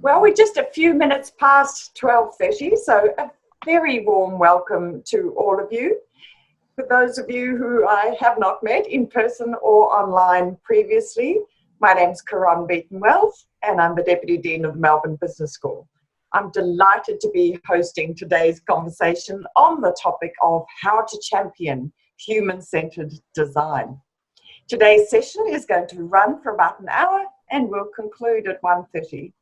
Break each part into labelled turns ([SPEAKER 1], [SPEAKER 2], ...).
[SPEAKER 1] Well, we're just a few minutes past 12:30, so a very warm welcome to all of you. For those of you who I have not met in person or online previously, my name's Karon Beaton-Wells and I'm the Deputy Dean of the Melbourne Business School. I'm delighted to be hosting today's conversation on the topic of how to champion human-centered design. Today's session is going to run for about an hour and will conclude at 1:30.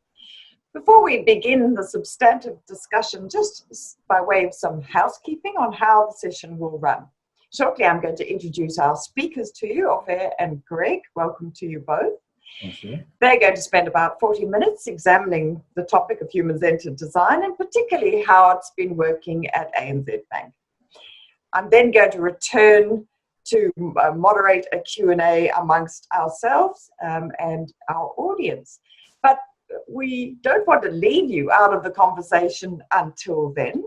[SPEAKER 1] Before we begin the substantive discussion, just by way of some housekeeping on how the session will run. Shortly, I'm going to introduce our speakers to you, Opher and Greg. Welcome to you both.
[SPEAKER 2] Thank you.
[SPEAKER 1] They're going to spend about 40 minutes examining the topic of human-centered design and particularly how it's been working at ANZ Bank. I'm then going to return to moderate a Q&A amongst ourselves and our audience. But we don't want to leave you out of the conversation until then.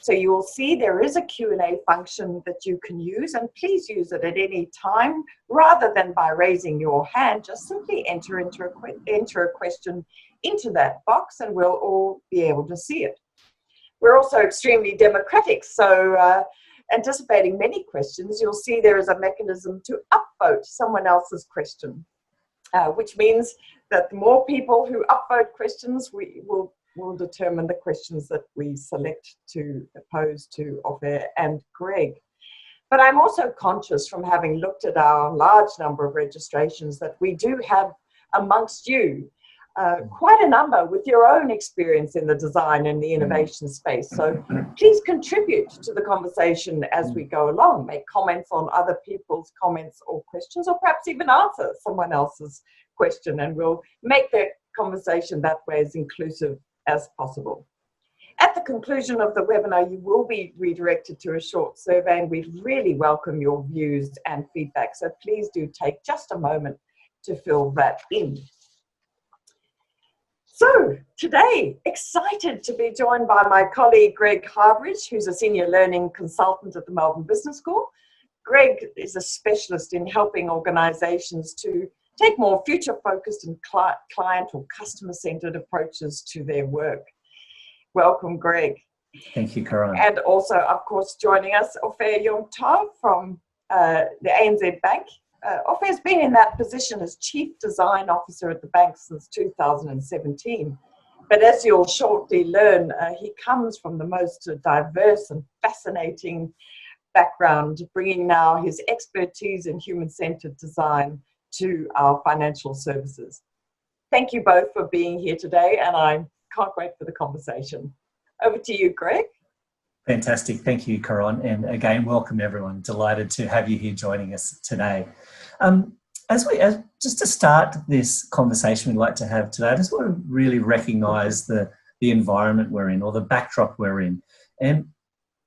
[SPEAKER 1] So you will see there is a Q&A function that you can use, and please use it at any time rather than by raising your hand. Just simply enter a question into that box and we'll all be able to see it. We're also extremely democratic, so anticipating many questions, you'll see there is a mechanism to upvote someone else's question, which means that the more people who upvote questions, we will determine the questions that we select to pose to Opher and Greg. But I'm also conscious from having looked at our large number of registrations that we do have amongst you quite a number with your own experience in the design and the innovation space. So please contribute to the conversation as we go along. Make comments on other people's comments or questions, or perhaps even answer someone else's question, and we'll make the conversation that way as inclusive as possible. At the conclusion of the webinar, you will be redirected to a short survey, and we really welcome your views and feedback. So please do take just a moment to fill that in. So today, excited to be joined by my colleague, Greg Harbidge, who's a senior learning consultant at the Melbourne Business School. Greg is a specialist in helping organisations to take more future-focused and client or customer-centred approaches to their work. Welcome, Greg.
[SPEAKER 2] Thank you, Karan.
[SPEAKER 1] And also, of course, joining us, Opher Yom-Tov from the ANZ Bank. Opher has been in that position as Chief Design Officer at the bank since 2017. But as you'll shortly learn, he comes from the most diverse and fascinating background, bringing now his expertise in human-centered design to our financial services. Thank you both for being here today, and I can't wait for the conversation. Over to you, Greg.
[SPEAKER 2] Fantastic. Thank you, Karan. And again, welcome everyone. Delighted to have you here joining us today. Just to start this conversation we'd like to have today, I just want to really recognise the environment we're in, or the backdrop we're in. And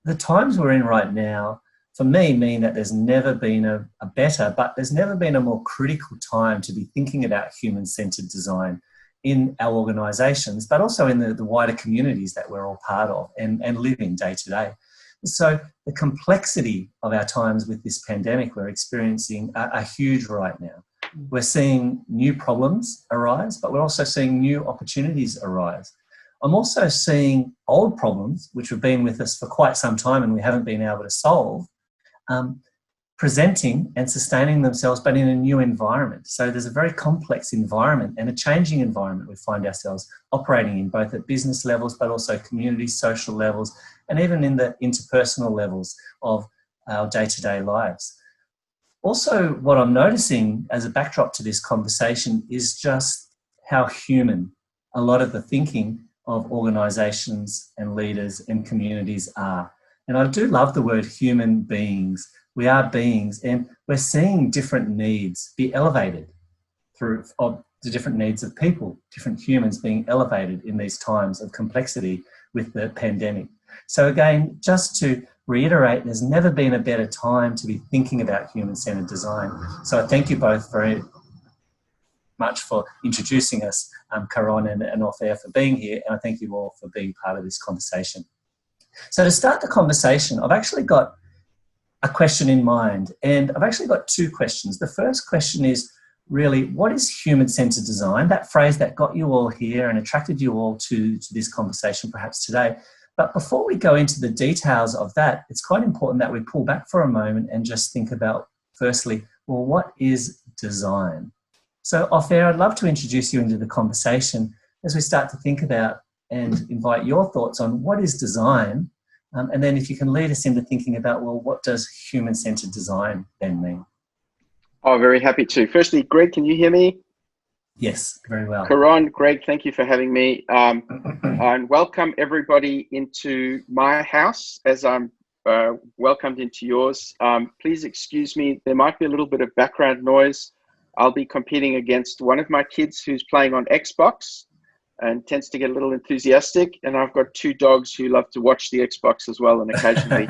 [SPEAKER 2] the times we're in right now, for me, mean that there's never been a better, but there's never been a more critical time to be thinking about human-centered design in our organisations, but also in the wider communities that we're all part of and live in day to day. So the complexity of our times with this pandemic we're experiencing are huge right now. We're seeing new problems arise, but we're also seeing new opportunities arise. I'm also seeing old problems, which have been with us for quite some time and we haven't been able to solve, presenting and sustaining themselves, but in a new environment. So there's a very complex environment and a changing environment we find ourselves operating in, both at business levels, but also community, social levels, and even in the interpersonal levels of our day-to-day lives. Also, what I'm noticing as a backdrop to this conversation is just how human a lot of the thinking of organisations and leaders and communities are. And I do love the word human beings. We are beings, and we're seeing different needs be elevated through the different needs of people, different humans being elevated in these times of complexity with the pandemic. So again, just to reiterate, there's never been a better time to be thinking about human-centered design. So I thank you both very much for introducing us, Karan and Opher, for being here, and I thank you all for being part of this conversation. So to start the conversation, I've actually got a question in mind, and I've actually got two questions. The first question is, really, what is human-centered design? That phrase that got you all here and attracted you all to this conversation perhaps today. But before we go into the details of that, it's quite important that we pull back for a moment and just think about, firstly, well, what is design? So, Opher, I'd love to introduce you into the conversation as we start to think about and invite your thoughts on what is design, and then if you can lead us into thinking about, well, what does human-centered design then mean?
[SPEAKER 3] Oh, very happy to. Firstly, Greg, can you hear me?
[SPEAKER 2] Yes, very well.
[SPEAKER 3] Karan, Greg, thank you for having me. And welcome everybody into my house as I'm welcomed into yours. Please excuse me, there might be a little bit of background noise. I'll be competing against one of my kids who's playing on Xbox and tends to get a little enthusiastic. And I've got two dogs who love to watch the Xbox as well and occasionally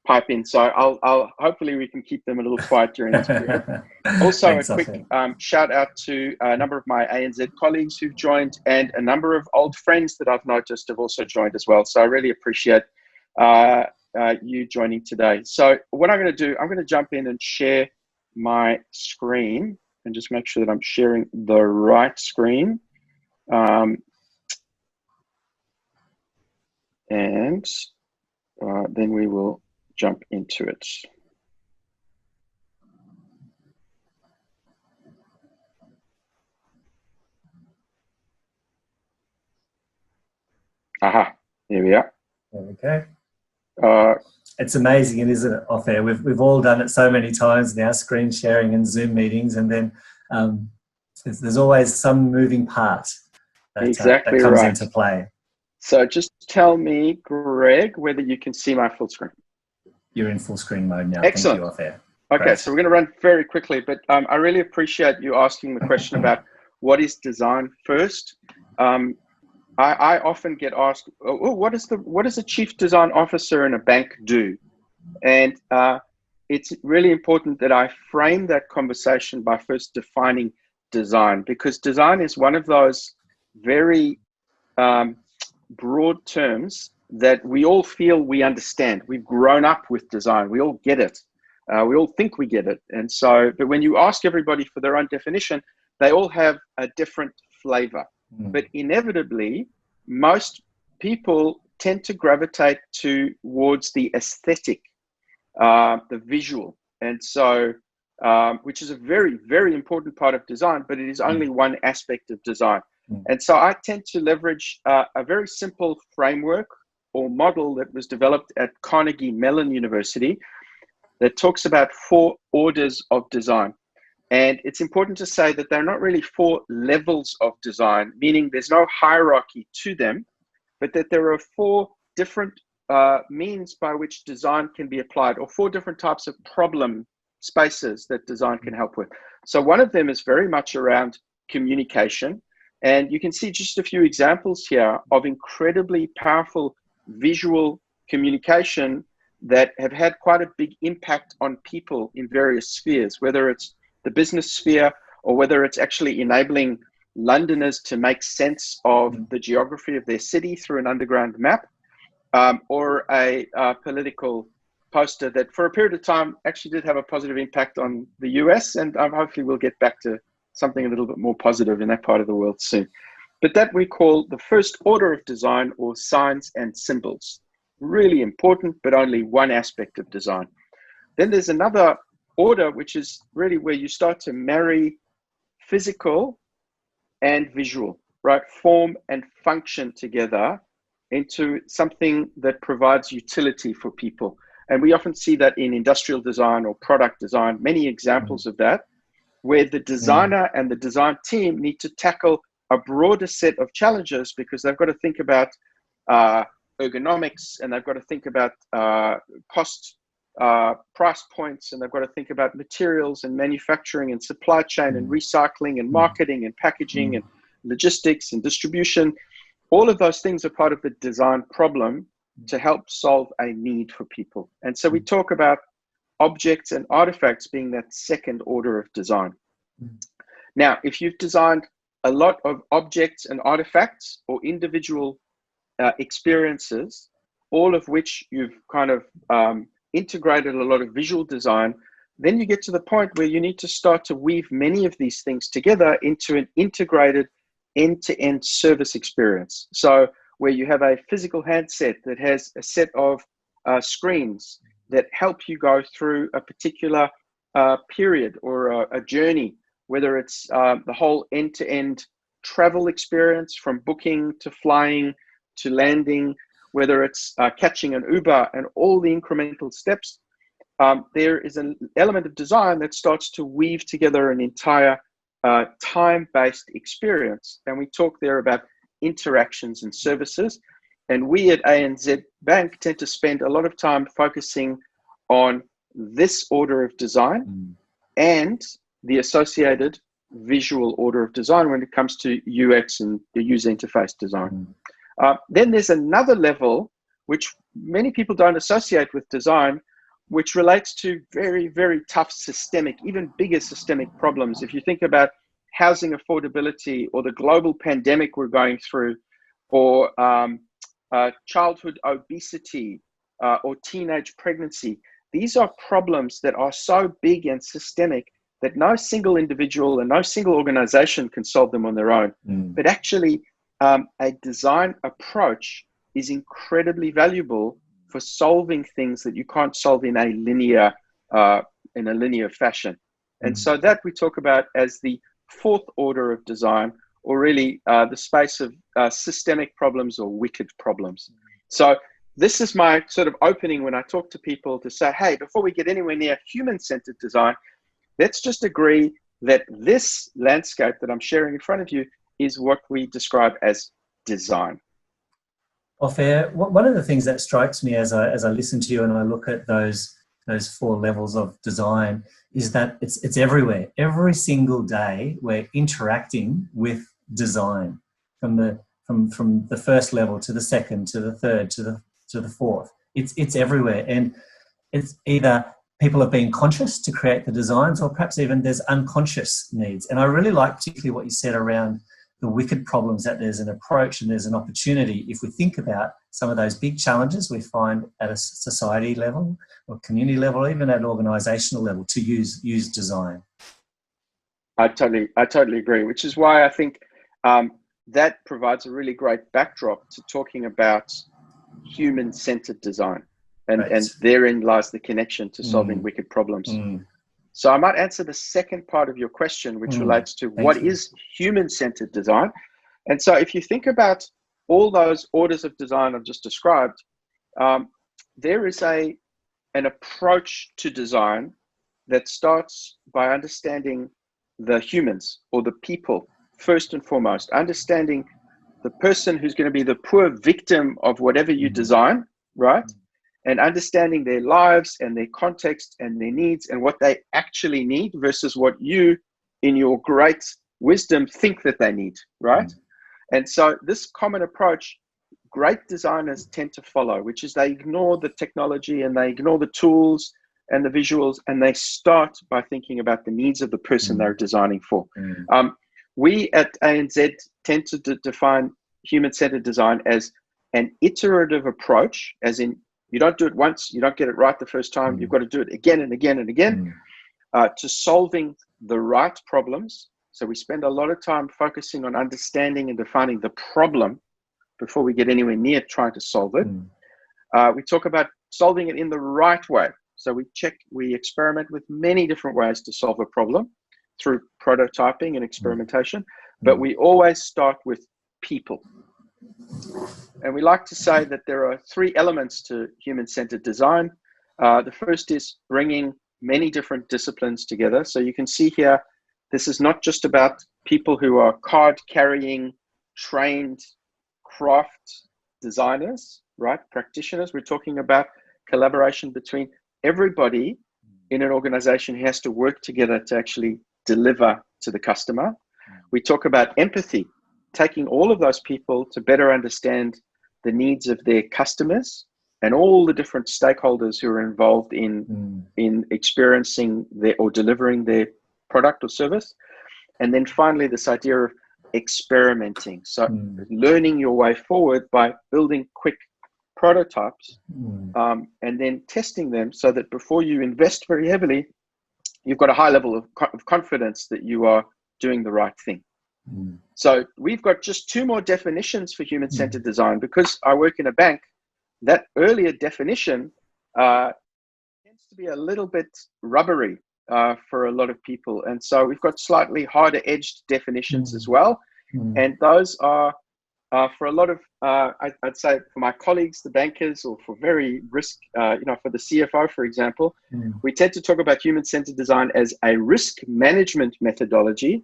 [SPEAKER 3] pipe in. So I'll hopefully we can keep them a little quiet during this period. Also, thanks, a quick shout out to a number of my ANZ colleagues who've joined, and a number of old friends that I've noticed have also joined as well. So I really appreciate you joining today. So what I'm going to do, I'm going to jump in and share my screen and just make sure that I'm sharing the right screen. And then we will jump into it. Aha, here we are.
[SPEAKER 2] There we go. It's amazing, isn't it, Opher? We've all done it so many times now, screen sharing and Zoom meetings, and then there's always some moving part that comes into play.
[SPEAKER 3] So just tell me, Greg, whether you can see my full screen.
[SPEAKER 2] You're in full screen mode now.
[SPEAKER 3] Excellent.
[SPEAKER 2] Thank you, Opher.
[SPEAKER 3] Okay,
[SPEAKER 2] Great.
[SPEAKER 3] so we're going to run very quickly, but I really appreciate you asking the question about what is design first. I often get asked, oh, what does a chief design officer in a bank do? And it's really important that I frame that conversation by first defining design, because design is one of those very broad terms that we all feel we understand. We've grown up with design. We all get it. We all think we get it. And so, but when you ask everybody for their own definition, they all have a different flavor. But inevitably, most people tend to gravitate towards the aesthetic, the visual. And so, which is a very, very important part of design, but it is only one aspect of design. And so I tend to leverage a very simple framework or model that was developed at Carnegie Mellon University that talks about 4 orders of design. And it's important to say that they're not really 4 levels of design, meaning there's no hierarchy to them, but that there are 4 different means by which design can be applied, or 4 different types of problem spaces that design can help with. So one of them is very much around communication. And you can see just a few examples here of incredibly powerful visual communication that have had quite a big impact on people in various spheres, whether it's the business sphere or whether it's actually enabling Londoners to make sense of the geography of their city through an underground map, or a political poster that for a period of time actually did have a positive impact on the US. And hopefully we'll get back to something a little bit more positive in that part of the world soon. But that we call the first order of design, or signs and symbols. Really important, but only one aspect of design. Then there's another order, which is really where you start to marry physical and visual, right? Form and function together into something that provides utility for people. And we often see that in industrial design or product design, many examples of that, where the designer and the design team need to tackle a broader set of challenges, because they've got to think about ergonomics, and they've got to think about cost, price points, and they've got to think about materials and manufacturing and supply chain and recycling and marketing and packaging and logistics and distribution. All of those things are part of the design problem to help solve a need for people. And so we talk about objects and artifacts being that second order of design. Now, if you've designed a lot of objects and artifacts or individual experiences, all of which you've kind of integrated a lot of visual design, then you get to the point where you need to start to weave many of these things together into an integrated end-to-end service experience. So where you have a physical handset that has a set of screens that help you go through a particular period or a journey, whether it's the whole end-to-end travel experience from booking to flying to landing, whether it's catching an Uber and all the incremental steps. There is an element of design that starts to weave together an entire time-based experience. And we talk there about interactions and services. And we at ANZ Bank tend to spend a lot of time focusing on this order of design and the associated visual order of design when it comes to UX and the user interface design. Then there's another level which many people don't associate with design, which relates to very, very tough systemic, even bigger systemic problems. If you think about housing affordability or the global pandemic we're going through, or childhood obesity or teenage pregnancy, these are problems that are so big and systemic that no single individual and no single organization can solve them on their own. But actually, a design approach is incredibly valuable for solving things that you can't solve in a linear fashion. And so that we talk about as the fourth order of design, or really the space of systemic problems or wicked problems. So this is my sort of opening when I talk to people to say, hey, before we get anywhere near human-centered design, let's just agree that this landscape that I'm sharing in front of you is what we describe as design.
[SPEAKER 2] Opher, one of the things that strikes me as I listen to you and I look at those four levels of design is that it's everywhere. Every single day we're interacting with design, from the first level to the second to the third to the fourth. It's everywhere, and it's either people are being conscious to create the designs, or perhaps even there's unconscious needs. And I really like particularly what you said around the wicked problems, that there's an approach and there's an opportunity if we think about some of those big challenges we find at a society level or community level, even at an organizational level, to use design.
[SPEAKER 3] I totally agree, which is why I think that provides a really great backdrop to talking about human-centered design. And therein lies the connection to solving wicked problems. So I might answer the second part of your question, which relates to what is human-centered design. And so if you think about all those orders of design I've just described, there is an approach to design that starts by understanding the humans or the people first and foremost, understanding the person who's going to be the poor victim of whatever you design, right? And understanding their lives and their context and their needs and what they actually need versus what you, in your great wisdom, think that they need, right? And so this common approach, great designers tend to follow, which is they ignore the technology and they ignore the tools and the visuals, and they start by thinking about the needs of the person they're designing for. We at ANZ tend to define human-centered design as an iterative approach, as in you don't do it once, you don't get it right the first time, you've got to do it again and again and again, to solving the right problems. So we spend a lot of time focusing on understanding and defining the problem before we get anywhere near trying to solve it. We talk about solving it in the right way. So we experiment with many different ways to solve a problem through prototyping and experimentation, but we always start with people. And we like to say that there are three elements to human-centered design. The first is bringing many different disciplines together. So you can see here, this is not just about people who are card-carrying, trained craft designers, right? Practitioners. We're talking about collaboration between everybody in an organization who has to work together to actually deliver to the customer. We talk about empathy, taking all of those people to better understand the needs of their customers and all the different stakeholders who are involved in experiencing or delivering their product or service. And then finally, this idea of experimenting. So learning your way forward by building quick prototypes and then testing them so that before you invest very heavily, you've got a high level of confidence that you are doing the right thing. So we've got just 2 more definitions for human-centered design. Because I work in a bank, that earlier definition tends to be a little bit rubbery for a lot of people. And so we've got slightly harder edged definitions as well. And those are for a lot of, I'd say for my colleagues, the bankers, or for very risk, for the CFO, for example, we tend to talk about human-centered design as a risk management methodology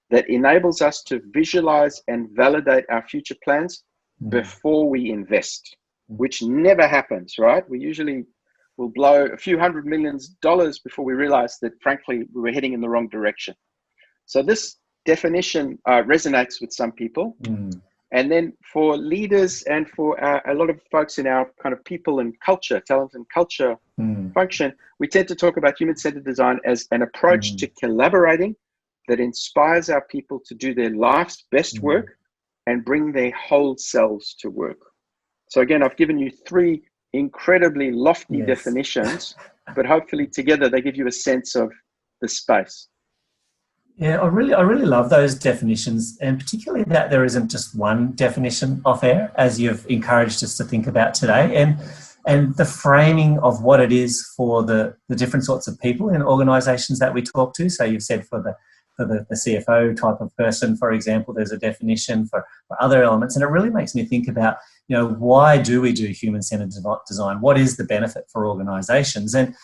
[SPEAKER 3] that enables us to visualize and validate our future plans before we invest, which never happens, right? We usually will blow a few $100 million before we realize that, frankly, we were heading in the wrong direction. So this definition resonates with some people. And then for leaders and for a lot of folks in our kind of people and culture, talent and culture function, we tend to talk about human-centered design as an approach to collaborating that inspires our people to do their life's best work and bring their whole selves to work. So again, I've given you 3 incredibly lofty definitions, but hopefully together they give you a sense of the space.
[SPEAKER 2] Yeah, I really love those definitions, and particularly that there isn't just one definition of air, as you've encouraged us to think about today, and the framing of what it is for the different sorts of people in organisations that we talk to. So you've said for the CFO type of person, for example, there's a definition for other elements, and it really makes me think about, why do we do human-centered design? What is the benefit for organisations? And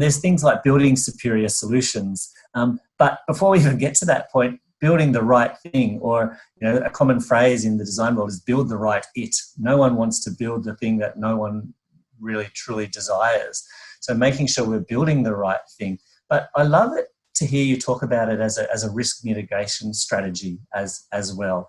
[SPEAKER 2] there's things like building superior solutions. But before we even get to that point, building the right thing, or a common phrase in the design world is build the right it. No one wants to build the thing that no one really truly desires. So making sure we're building the right thing. But I love it to hear you talk about it as a risk mitigation strategy as well.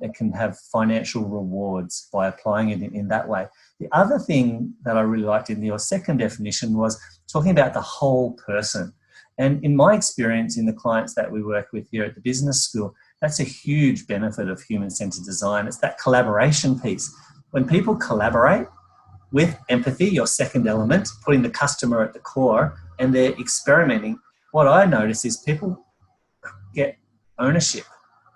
[SPEAKER 2] It can have financial rewards by applying it in that way. The other thing that I really liked in your second definition was talking about the whole person. And in my experience, in the clients that we work with here at the business school, that's a huge benefit of human-centered design. It's that collaboration piece. When people collaborate with empathy, your second element, putting the customer at the core, and they're experimenting, what I notice is people get ownership.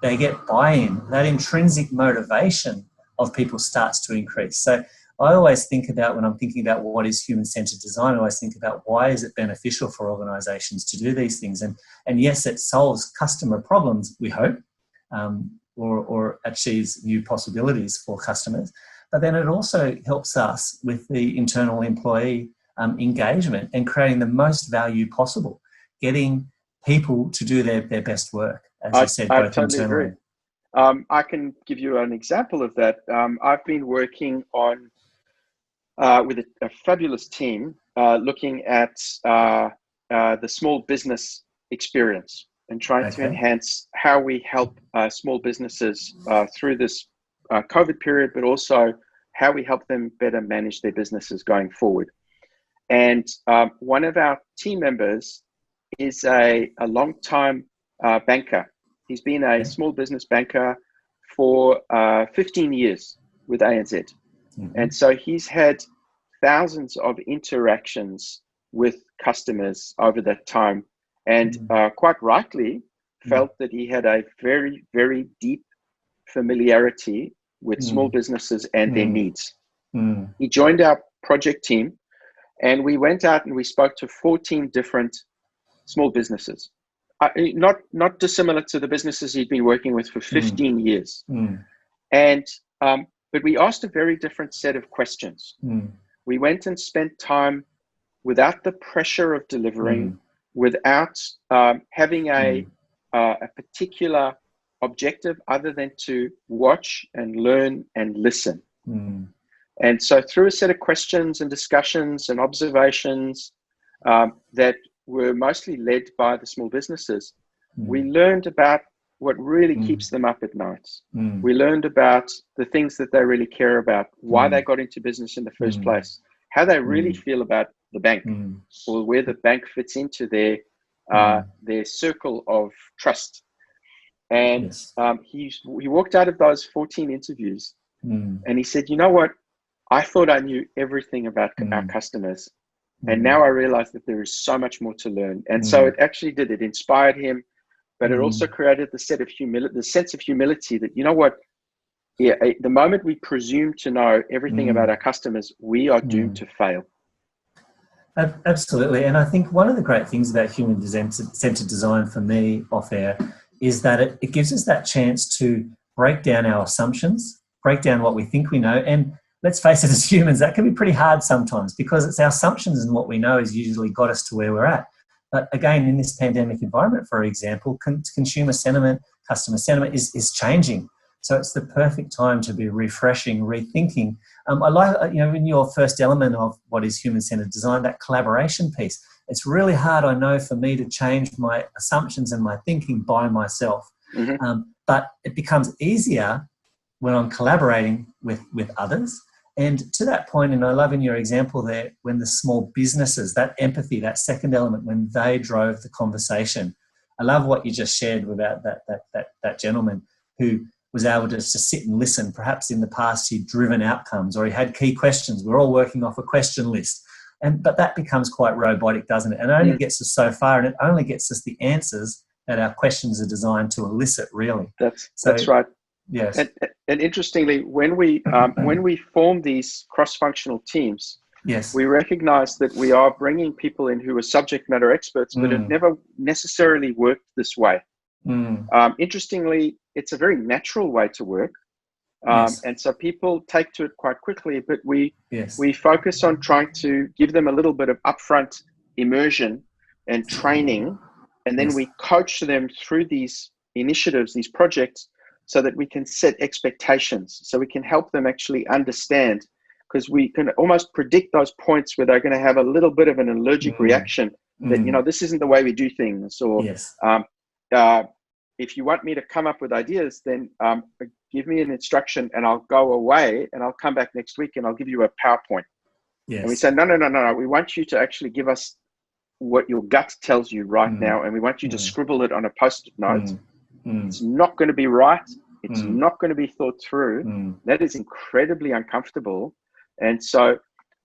[SPEAKER 2] They get buy-in. That intrinsic motivation of people starts to increase. So I always think about, when I'm thinking about what is human-centered design, I always think about why is it beneficial for organisations to do these things. And yes, it solves customer problems, we hope, or achieves new possibilities for customers. But then it also helps us with the internal employee engagement and creating the most value possible, getting people to do their best work, as you said, both
[SPEAKER 3] totally
[SPEAKER 2] internally.
[SPEAKER 3] Agree. I can give you an example of that. I've been working on with a fabulous team looking at the small business experience and trying to enhance how we help small businesses through this COVID period, but also how we help them better manage their businesses going forward. And one of our team members is a long-time banker. He's been a small business banker for 15 years with ANZ. And so he's had thousands of interactions with customers over that time, and quite rightly felt that he had a very, very deep familiarity with small businesses and their needs. He joined our project team, and we went out and we spoke to 14 different small businesses, not dissimilar to the businesses he'd been working with for 15 years. And but we asked a very different set of questions. We went and spent time without the pressure of delivering, without having a particular objective other than to watch and learn and listen. And so through a set of questions and discussions and observations that were mostly led by the small businesses, we learned about what really keeps them up at night. We learned about the things that they really care about, why they got into business in the first place, how they really feel about the bank, or where the bank fits into their circle of trust. And he walked out of those 14 interviews and he said, you know what? I thought I knew everything about our customers, And now I realize that there is so much more to learn. And so it actually did. It inspired him, but it also created the sense of humility that, you know what? Yeah, the moment we presume to know everything about our customers, we are doomed to fail.
[SPEAKER 2] Absolutely. And I think one of the great things about human-centered design for me, Opher, is that it gives us that chance to break down our assumptions, break down what we think we know. And let's face it, as humans, that can be pretty hard sometimes because it's our assumptions and what we know has usually got us to where we're at. But again, in this pandemic environment, for example, consumer sentiment, customer sentiment is changing. So it's the perfect time to be refreshing, rethinking. I like, in your first element of what is human-centered design, that collaboration piece. It's really hard, I know, for me to change my assumptions and my thinking by myself. But it becomes easier when I'm collaborating with others. And to that point, and I love in your example there, when the small businesses, that empathy, that second element, when they drove the conversation. I love what you just shared about that gentleman who was able to sit and listen. Perhaps in the past he'd driven outcomes or he had key questions. We're all working off a question list. But that becomes quite robotic, doesn't it? And it only gets us so far, and it only gets us the answers that our questions are designed to elicit, really.
[SPEAKER 3] That's right.
[SPEAKER 2] Yes.
[SPEAKER 3] And interestingly, when we form these cross-functional teams,
[SPEAKER 2] yes,
[SPEAKER 3] we recognize that we are bringing people in who are subject matter experts, but it never necessarily worked this way. Interestingly, it's a very natural way to work. And so people take to it quite quickly, but we focus on trying to give them a little bit of upfront immersion and training, and then we coach them through these initiatives, these projects, so that we can set expectations, so we can help them actually understand, because we can almost predict those points where they're going to have a little bit of an allergic reaction that, this isn't the way we do things, or if you want me to come up with ideas, then give me an instruction and I'll go away and I'll come back next week and I'll give you a PowerPoint. And we say, no, we want you to actually give us what your gut tells you right now, and we want you to scribble it on a post-it note. It's not going to be right. It's not going to be thought through. That is incredibly uncomfortable. And so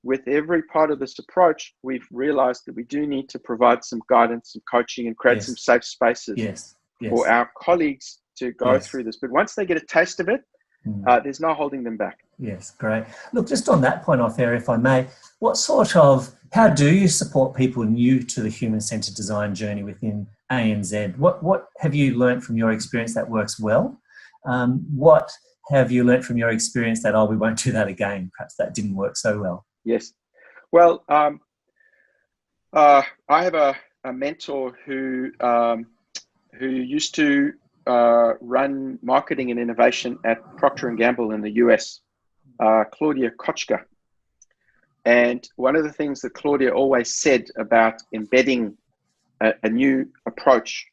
[SPEAKER 3] with every part of this approach, we've realized that we do need to provide some guidance, some coaching, and create some safe spaces for our colleagues to go through this. But once they get a taste of it, there's no holding them back.
[SPEAKER 2] Yes, great. Look, just on that point, Opher, if I may, how do you support people new to the human-centered design journey within ANZ? What have you learned from your experience that works well? What have you learned from your experience that, we won't do that again? Perhaps that didn't work so well.
[SPEAKER 3] Yes. Well, I have a mentor who used to run marketing and innovation at Procter & Gamble in the US, Claudia Kochka. And one of the things that Claudia always said about embedding a new approach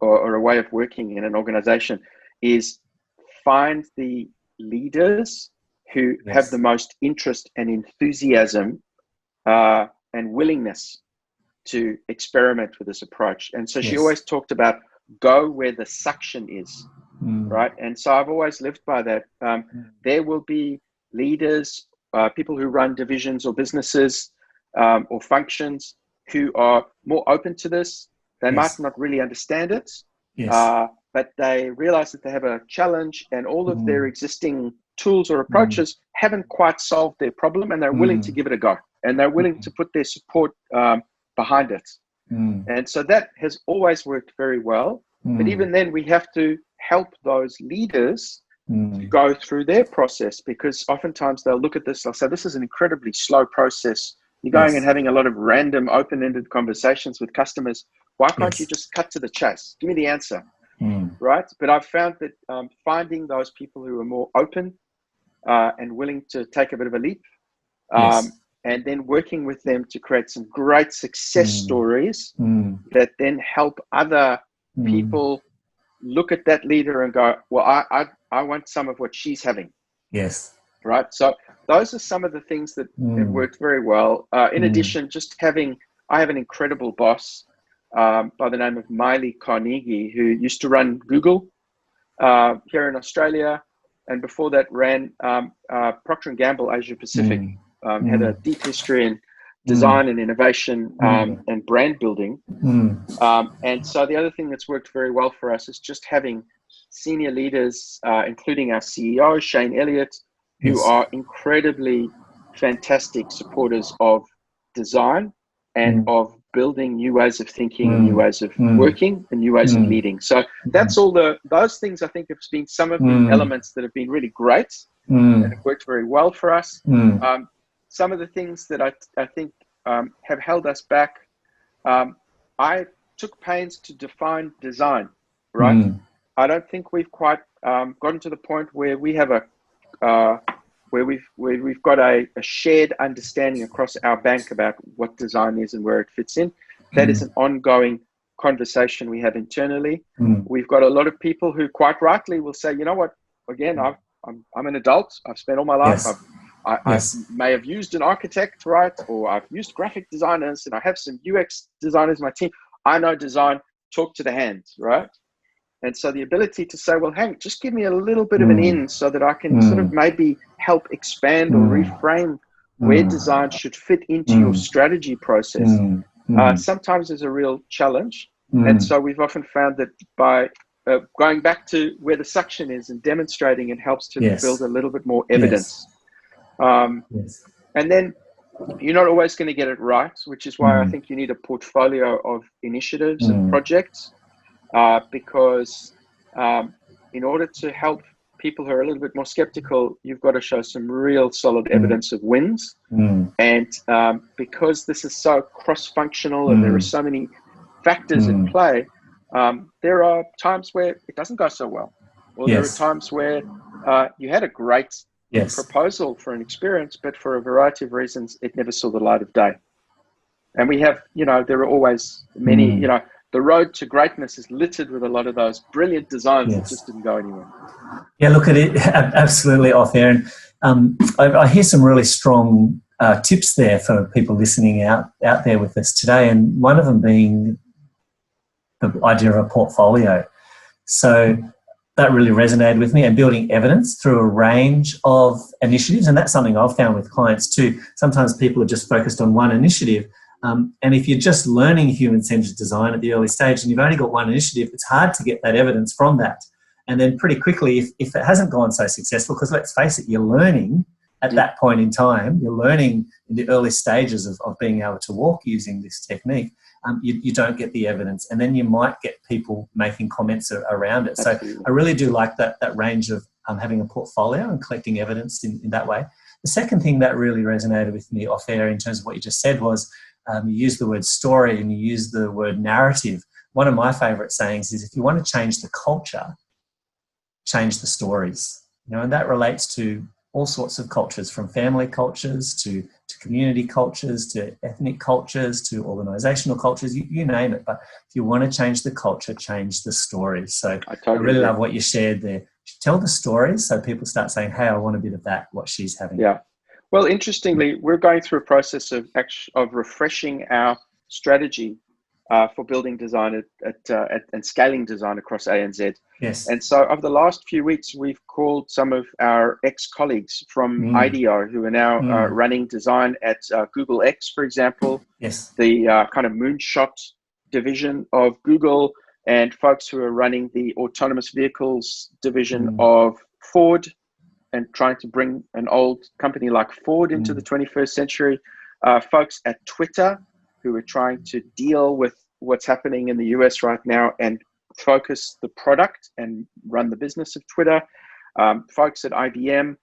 [SPEAKER 3] or a way of working in an organization is find the leaders who have the most interest and enthusiasm and willingness to experiment with this approach. And so she always talked about go where the suction is, right? And so I've always lived by that. There will be leaders, people who run divisions or businesses or functions who are more open to this. They might not really understand it, but they realize that they have a challenge and all of their existing tools or approaches haven't quite solved their problem, and they're willing to give it a go, and they're willing to put their support behind it. And so that has always worked very well. But even then, we have to help those leaders to go through their process, because oftentimes they'll look at this, they'll say, this is an incredibly slow process. You're going and having a lot of random open-ended conversations with customers. Why can't you just cut to the chase? Give me the answer, right? But I've found that finding those people who are more open and willing to take a bit of a leap, and then working with them to create some great success stories that then help other people look at that leader and go, well, I want some of what she's having. Right. So those are some of the things that have worked very well. In addition, I have an incredible boss by the name of Miley Carnegie, who used to run Google here in Australia. And before that ran Procter & Gamble Asia Pacific. Had a deep history in design and innovation and brand building. And so the other thing that's worked very well for us is just having senior leaders, including our CEO, Shane Elliott, who are incredibly fantastic supporters of design and of building new ways of thinking, new ways of working, and new ways of leading. So that's all those things I think have been some of the elements that have been really great and have worked very well for us. Some of the things that I think have held us back, I took pains to define design, right? I don't think we've quite gotten to the point where we have where we've got a shared understanding across our bank about what design is and where it fits in. That is an ongoing conversation we have internally. We've got a lot of people who quite rightly will say, you know what, again, I'm an adult. I've spent all my life. I may have used an architect, right? Or I've used graphic designers and I have some UX designers in my team. I know design, talk to the hand, right? And so the ability to say, well, Hank, just give me a little bit of an in so that I can sort of maybe help expand or reframe where design should fit into your strategy process. Sometimes is a real challenge. And so we've often found that by going back to where the suction is and demonstrating, it helps to build a little bit more evidence. And then you're not always going to get it right, which is why I think you need a portfolio of initiatives and projects. Because in order to help people who are a little bit more skeptical, you've got to show some real solid evidence of wins. And because this is so cross-functional and there are so many factors in play, there are times where it doesn't go so well. Or there are times where you had a great proposal for an experience, but for a variety of reasons, it never saw the light of day. And we have, there are always many, the road to greatness is littered with a lot of those brilliant designs that just didn't go anywhere.
[SPEAKER 2] Yeah, look at it, absolutely off there. And I hear some really strong tips there for people listening out there with us today. And one of them being the idea of a portfolio. So that really resonated with me, and building evidence through a range of initiatives. And that's something I've found with clients too. Sometimes people are just focused on one initiative. And if you're just learning human-centered design at the early stage and you've only got one initiative, it's hard to get that evidence from that. And then pretty quickly, if it hasn't gone so successful, because let's face it, you're learning at that point in time, you're learning in the early stages of being able to walk using this technique, you don't get the evidence. And then you might get people making comments around it.
[SPEAKER 3] Absolutely.
[SPEAKER 2] So I really do like that range of having a portfolio and collecting evidence in that way. The second thing that really resonated with me off air in terms of what you just said was, you use the word story and you use the word narrative. One of my favourite sayings is, if you want to change the culture, change the stories. And that relates to all sorts of cultures, from family cultures to community cultures, to ethnic cultures, to organisational cultures, you name it. But if you want to change the culture, change the stories. So I really love what you shared there. Tell the stories so people start saying, hey, I want a bit of that, what she's having.
[SPEAKER 3] Yeah. Well, interestingly, we're going through a process of refreshing our strategy for building design and scaling design across ANZ.
[SPEAKER 2] Yes.
[SPEAKER 3] And so over the last few weeks, we've called some of our ex-colleagues from IDEO who are now running design at Google X, for example.
[SPEAKER 2] Yes.
[SPEAKER 3] The kind of moonshot division of Google, and folks who are running the autonomous vehicles division of Ford, and trying to bring an old company like Ford into the 21st century. Folks at Twitter who are trying to deal with what's happening in the US right now and focus the product and run the business of Twitter. Folks at IBM.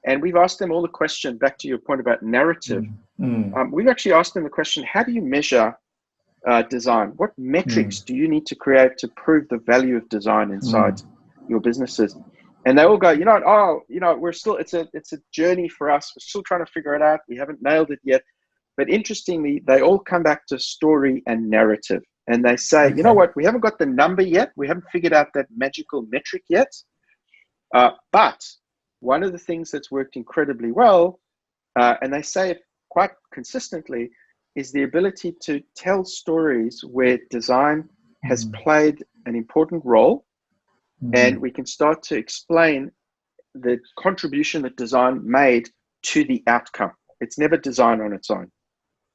[SPEAKER 3] And we've asked them all the question, back to your point about narrative. We've actually asked them the question, how do you measure design? What metrics do you need to create to prove the value of design inside your businesses? And they all go, we're still, it's a journey for us. We're still trying to figure it out. We haven't nailed it yet. But interestingly, they all come back to story and narrative. And they say, you know what, we haven't got the number yet. We haven't figured out that magical metric yet. But one of the things that's worked incredibly well, and they say it quite consistently, is the ability to tell stories where design has played an important role. And we can start to explain the contribution that design made to the outcome. It's never design on its own.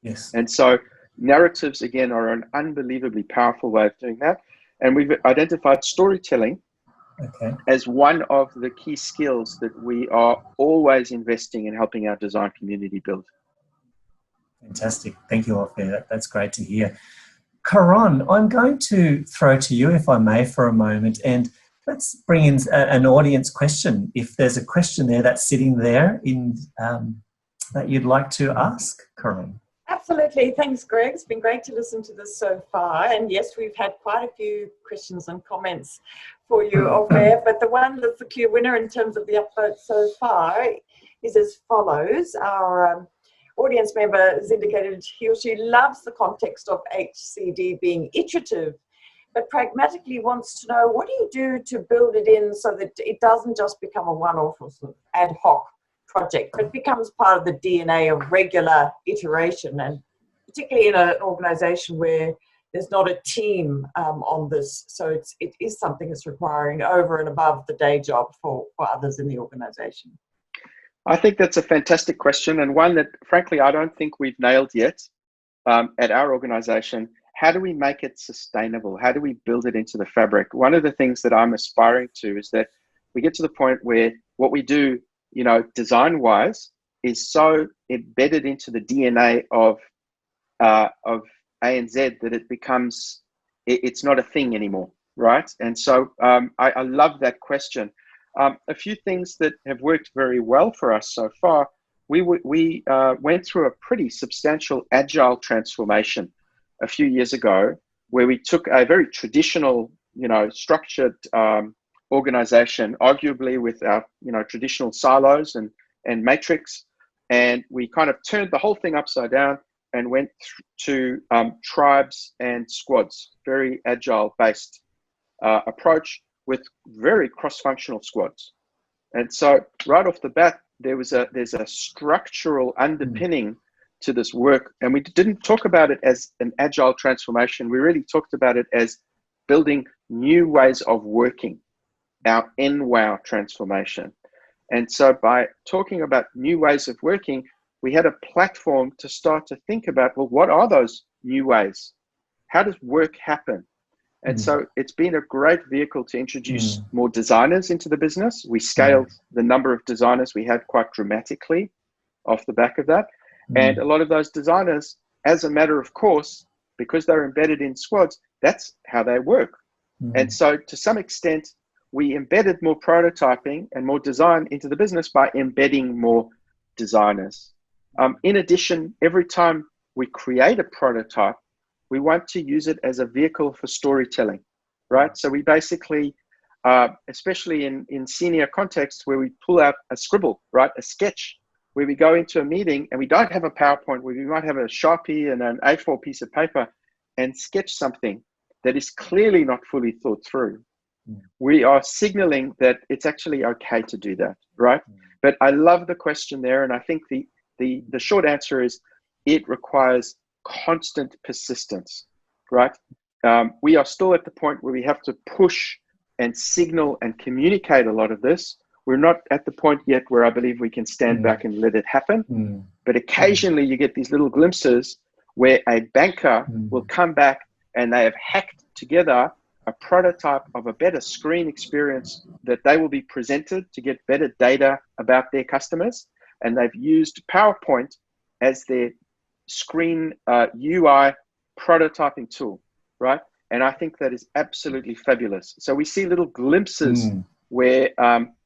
[SPEAKER 2] Yes.
[SPEAKER 3] And so narratives, again, are an unbelievably powerful way of doing that. And we've identified storytelling as one of the key skills that we are always investing in helping our design community build.
[SPEAKER 2] Fantastic. Thank you, Opher. That's great to hear. Karan, I'm going to throw to you, if I may, for a moment, and let's bring in an audience question. If there's a question there that's sitting there in that you'd like to ask, Karan.
[SPEAKER 1] Absolutely. Thanks, Greg. It's been great to listen to this so far. And yes, we've had quite a few questions and comments for you, Opher, but the one that's the clear winner in terms of the upvote so far is as follows. Our audience member has indicated he or she loves the context of HCD being iterative, but pragmatically wants to know, what do you do to build it in so that it doesn't just become a one-off or sort of ad hoc project, but becomes part of the DNA of regular iteration, and particularly in an organization where there's not a team on this. So it is something that's requiring over and above the day job for others in the organization.
[SPEAKER 3] I think that's a fantastic question, and one that, frankly, I don't think we've nailed yet at our organization. How do we make it sustainable? How do we build it into the fabric? One of the things that I'm aspiring to is that we get to the point where what we do, you know, design-wise, is so embedded into the DNA of ANZ that it becomes, it's not a thing anymore, right? And so I love that question. A few things that have worked very well for us so far. We went through a pretty substantial agile transformation a few years ago, where we took a very traditional, you know, structured organization, arguably with our, you know, traditional silos and matrix, and we kind of turned the whole thing upside down and went to tribes and squads, very agile based approach with very cross-functional squads. And so right off the bat, there's a structural underpinning to this work. And we didn't talk about it as an agile transformation. We really talked about it as building new ways of working, our NWOW transformation. And so by talking about new ways of working, we had a platform to start to think about, well, what are those new ways? How does work happen? And so it's been a great vehicle to introduce more designers into the business. We scaled the number of designers we had quite dramatically off the back of that. And a lot of those designers, as a matter of course, because they're embedded in squads, that's how they work. And so to some extent, we embedded more prototyping and more design into the business by embedding more designers. In addition, every time we create a prototype, we want to use it as a vehicle for storytelling, right? So we basically, especially in senior contexts where we pull out a scribble, right? A sketch, where we go into a meeting and we don't have a PowerPoint, where we might have a Sharpie and an A4 piece of paper and sketch something that is clearly not fully thought through. We are signaling that it's actually okay to do that, right? But I love the question there. And I think the short answer is it requires constant persistence, right? We are still at the point where we have to push and signal and communicate a lot of this. We're not at the point yet where I believe we can stand back and let it happen. But occasionally you get these little glimpses where a banker will come back and they have hacked together a prototype of a better screen experience that they will be presented to get better data about their customers. And they've used PowerPoint as their screen UI prototyping tool, right? And I think that is absolutely fabulous. So we see little glimpses where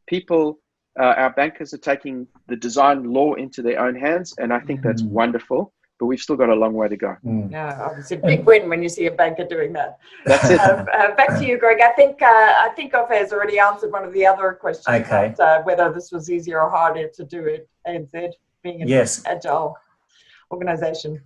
[SPEAKER 3] people, our bankers are taking the design law into their own hands. And I think that's wonderful, but we've still got a long way to go.
[SPEAKER 1] Yeah, obviously a big win when you see a banker doing that.
[SPEAKER 3] That's it.
[SPEAKER 1] Back to you, Greg. I think Opher has already answered one of the other questions about whether this was easier or harder to do at ANZ, being an agile organization.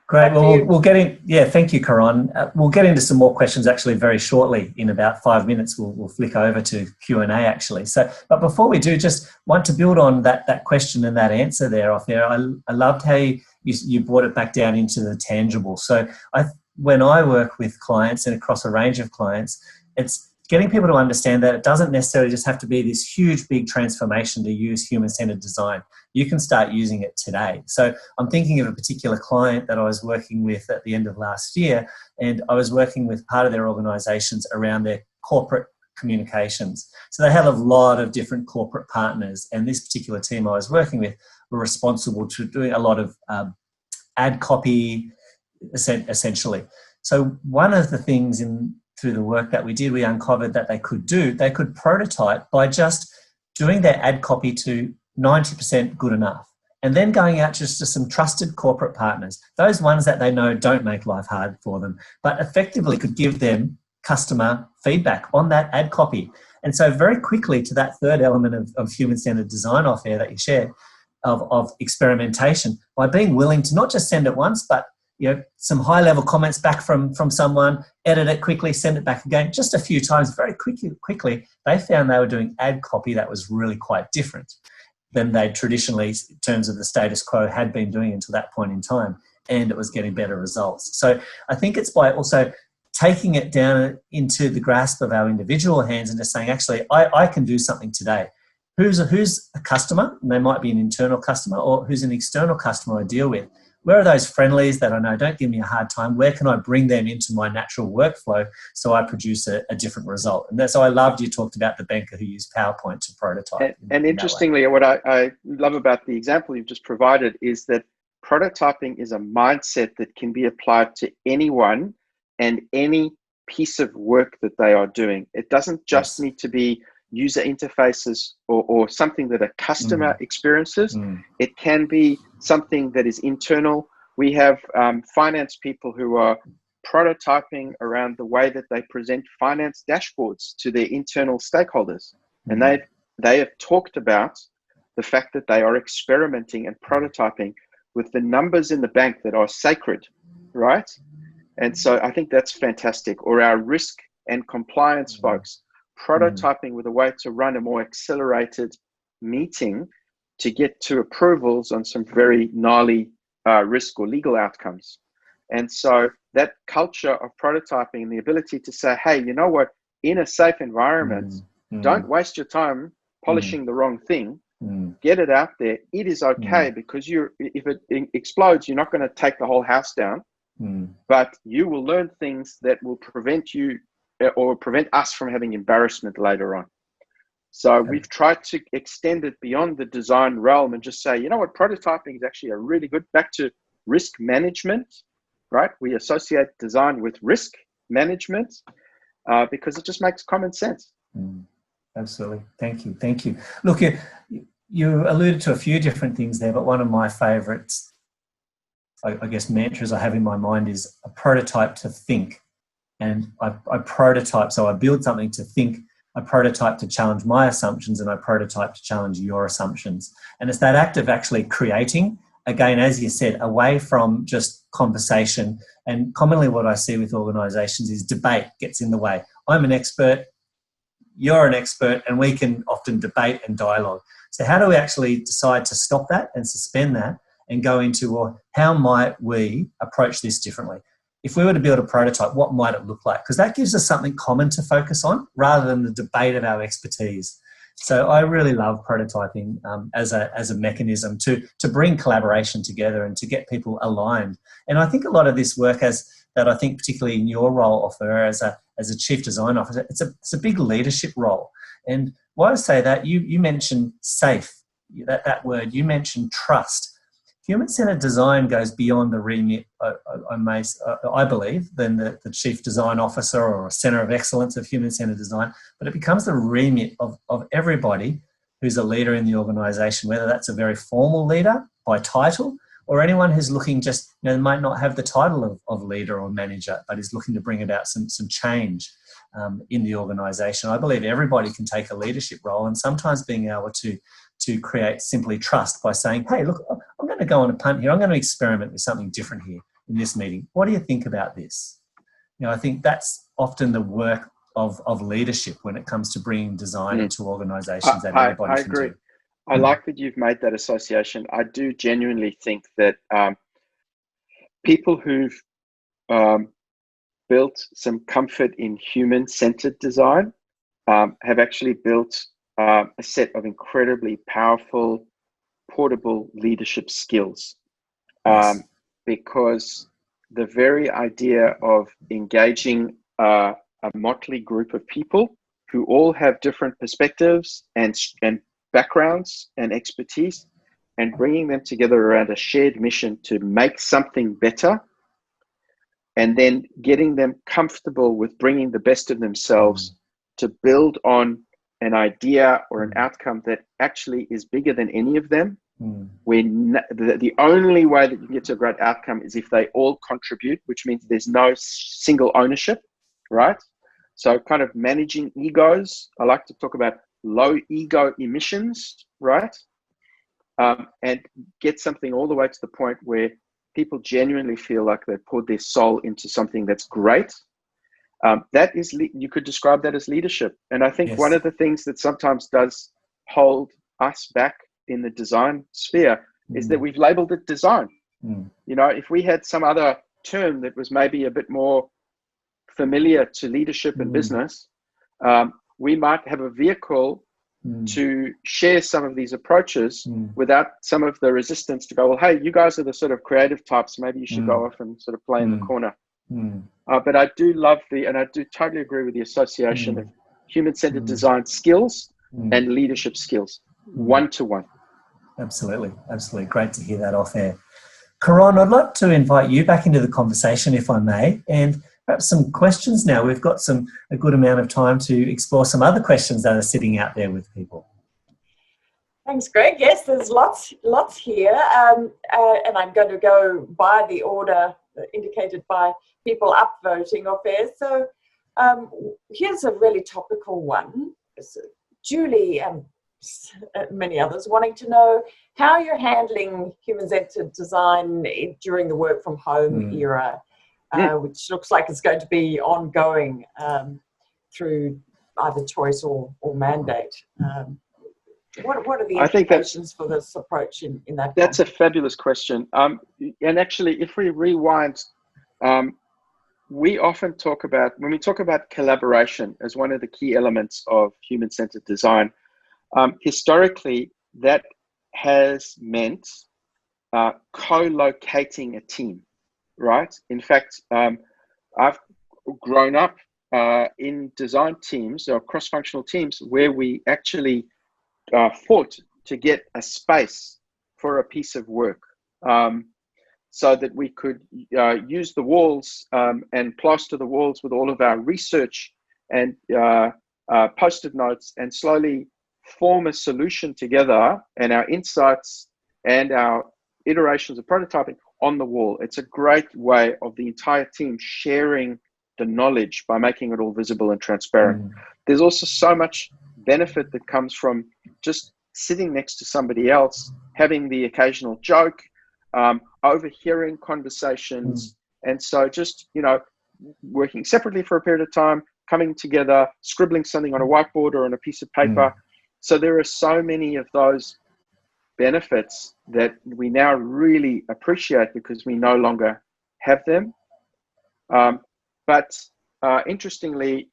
[SPEAKER 2] Great. Well, we'll get in. Yeah, thank you, Karan. We'll get into some more questions actually very shortly. In about 5 minutes, we'll flick over to Q&A actually. So, but before we do, just want to build on that question and that answer there, Opher. I loved how you brought it back down into the tangible. So when I work with clients and across a range of clients, it's getting people to understand that it doesn't necessarily just have to be this huge, big transformation to use human-centered design. you can start using it today. So I'm thinking of a particular client that I was working with at the end of last year, and I was working with part of their organisations around their corporate communications. So they had a lot of different corporate partners, and this particular team I was working with were responsible to doing a lot of ad copy, essentially. So one of the things through the work that we did, we uncovered that they could prototype by just doing their ad copy to 90% good enough, and then going out just to some trusted corporate partners, those ones that they know don't make life hard for them, but effectively could give them customer feedback on that ad copy. And so very quickly, to that third element of human-centered design off air that you shared, of experimentation, by being willing to not just send it once, but some high-level comments back from someone, edit it quickly, send it back again, just a few times, very quickly, they found they were doing ad copy that was really quite different than they traditionally, in terms of the status quo, had been doing until that point in time, and it was getting better results. So I think it's by also taking it down into the grasp of our individual hands and just saying, actually, I can do something today. Who's a customer? And they might be an internal customer, or who's an external customer I deal with. Where are those friendlies that I know don't give me a hard time? Where can I bring them into my natural workflow so I produce a different result? And that's why I loved you talked about the banker who used PowerPoint to prototype.
[SPEAKER 3] And interestingly, what I love about the example you've just provided is that prototyping is a mindset that can be applied to anyone and any piece of work that they are doing. It doesn't just need to be user interfaces or something that a customer experiences. It can be something that is internal. We have finance people who are prototyping around the way that they present finance dashboards to their internal stakeholders. And they have talked about the fact that they are experimenting and prototyping with the numbers in the bank that are sacred, right? And so I think that's fantastic. Or our risk and compliance folks prototyping with a way to run a more accelerated meeting to get to approvals on some very gnarly risk or legal outcomes. And so that culture of prototyping and the ability to say, hey, you know what, in a safe environment, don't waste your time polishing the wrong thing. Get it out there. It is okay because if it explodes, you're not going to take the whole house down, but you will learn things that will prevent you or prevent us from having embarrassment later on. So we've tried to extend it beyond the design realm and just say, you know what, prototyping is actually a really good, back to risk management, right? We associate design with risk management because it just makes common sense.
[SPEAKER 2] Absolutely. Thank you. Look, you alluded to a few different things there, but one of my favorites, I guess, mantras I have in my mind is a prototype to think. And I prototype, so I build something to think, I prototype to challenge my assumptions, and I prototype to challenge your assumptions. And it's that act of actually creating, again, as you said, away from just conversation. And commonly what I see with organisations is debate gets in the way. I'm an expert, you're an expert, and we can often debate and dialogue. So how do we actually decide to stop that and suspend that and go into, well, how might we approach this differently? If we were to build a prototype, what might it look like? Because that gives us something common to focus on rather than the debate of our expertise. So I really love prototyping as a mechanism to bring collaboration together and to get people aligned. And I think a lot of this work that I think particularly in your role, Opher, as a chief design officer, it's a big leadership role. And why I say that, you mentioned safe, that word, you mentioned trust. Human-centered design goes beyond the remit, I believe, than the chief design officer or a centre of excellence of human-centered design, but it becomes the remit of everybody who's a leader in the organisation, whether that's a very formal leader by title or anyone who's looking just, might not have the title of leader or manager, but is looking to bring about some change in the organisation. I believe everybody can take a leadership role, and sometimes being able to create simply trust by saying, hey, look, I'm going to go on a punt here. I'm going to experiment with something different here in this meeting. What do you think about this? I think that's often the work of leadership when it comes to bringing design into organisations that everybody
[SPEAKER 3] I
[SPEAKER 2] can
[SPEAKER 3] agree.
[SPEAKER 2] do.
[SPEAKER 3] I like that you've made that association. I do genuinely think that people who've built some comfort in human-centered design have actually built a set of incredibly powerful portable leadership skills.
[SPEAKER 2] Yes.
[SPEAKER 3] Because the very idea of engaging a motley group of people who all have different perspectives and backgrounds and expertise, and bringing them together around a shared mission to make something better, and then getting them comfortable with bringing the best of themselves to build on an idea or an outcome that actually is bigger than any of them. When the only way that you can get to a great outcome is if they all contribute, which means there's no single ownership, right? So kind of managing egos. I like to talk about low ego emissions, right? And get something all the way to the point where people genuinely feel like they poured their soul into something that's great. That is, you could describe that as leadership. And I think one of the things that sometimes does hold us back in the design sphere is that we've labeled it design. You know, if we had some other term that was maybe a bit more familiar to leadership and business, we might have a vehicle to share some of these approaches without some of the resistance to go, well, hey, you guys are the sort of creative types, maybe you should go off and sort of play in the corner. But I do love and I do totally agree with the association of human-centered design skills and leadership skills, one-to-one.
[SPEAKER 2] Absolutely. Absolutely. Great to hear that off air. Karan, I'd like to invite you back into the conversation, if I may, and perhaps some questions now. We've got a good amount of time to explore some other questions that are sitting out there with people.
[SPEAKER 1] Thanks, Greg. Yes, there's lots here. And I'm going to go by the order indicated by people upvoting off air. So here's a really topical one. Julie and many others wanting to know how you're handling human-centered design during the work from home era, which looks like it's going to be ongoing through either choice or mandate. What are the implications for this approach in that?
[SPEAKER 3] That's a fabulous question. And actually, if we rewind, we often talk about, when we talk about collaboration as one of the key elements of human-centered design, historically, that has meant co-locating a team, right? In fact, I've grown up in design teams or cross-functional teams where we actually fought to get a space for a piece of work, so that we could use the walls and plaster the walls with all of our research and post-it notes and slowly form a solution together, and our insights and our iterations of prototyping on the wall. It's a great way of the entire team sharing the knowledge by making it all visible and transparent. There's also so much benefit that comes from just sitting next to somebody else, having the occasional joke, overhearing conversations. And so just, you know, working separately for a period of time, coming together, scribbling something on a whiteboard or on a piece of paper. So there are so many of those benefits that we now really appreciate because we no longer have them. But interestingly,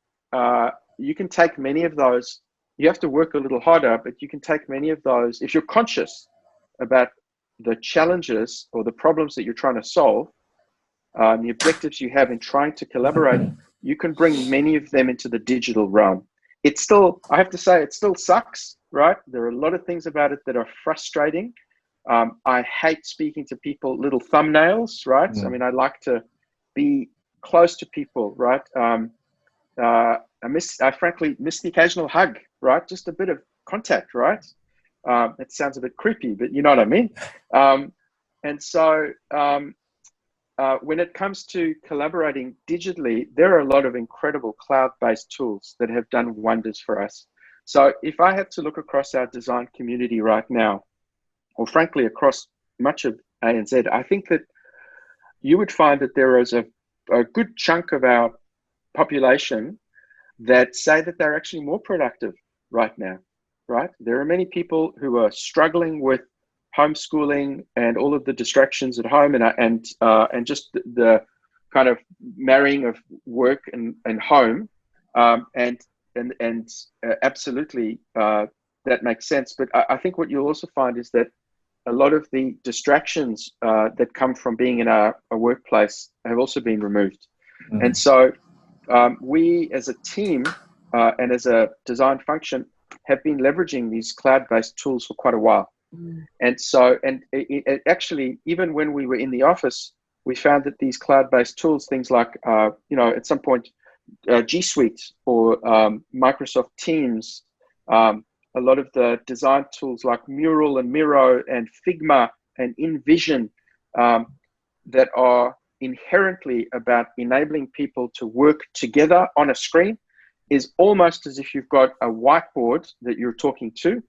[SPEAKER 3] you can take many of those. You have to work a little harder, but you can take many of those. If you're conscious about the challenges or the problems that you're trying to solve, the objectives you have in trying to collaborate, you can bring many of them into the digital realm. It's still, I have to say, it still sucks, right? There are a lot of things about it that are frustrating. I hate speaking to people, little thumbnails, right? I mean, I like to be close to people, right? I frankly miss the occasional hug, right? Just a bit of contact, right? It sounds a bit creepy, but you know what I mean? And so when it comes to collaborating digitally, there are a lot of incredible cloud-based tools that have done wonders for us. So if I had to look across our design community right now, or frankly across much of ANZ, I think that you would find that there is a good chunk of our population that say that they're actually more productive right now, right? There are many people who are struggling with homeschooling and all of the distractions at home, and just the kind of marrying of work and home, and absolutely that makes sense. But I think what you'll also find is that a lot of the distractions that come from being in a workplace have also been removed. And so we as a team and as a design function have been leveraging these cloud-based tools for quite a while. And so, and it actually, even when we were in the office, we found that these cloud-based tools, things like, at some point, G Suite or Microsoft Teams, a lot of the design tools like Mural and Miro and Figma and InVision that are inherently about enabling people to work together on a screen is almost as if you've got a whiteboard that you're talking to.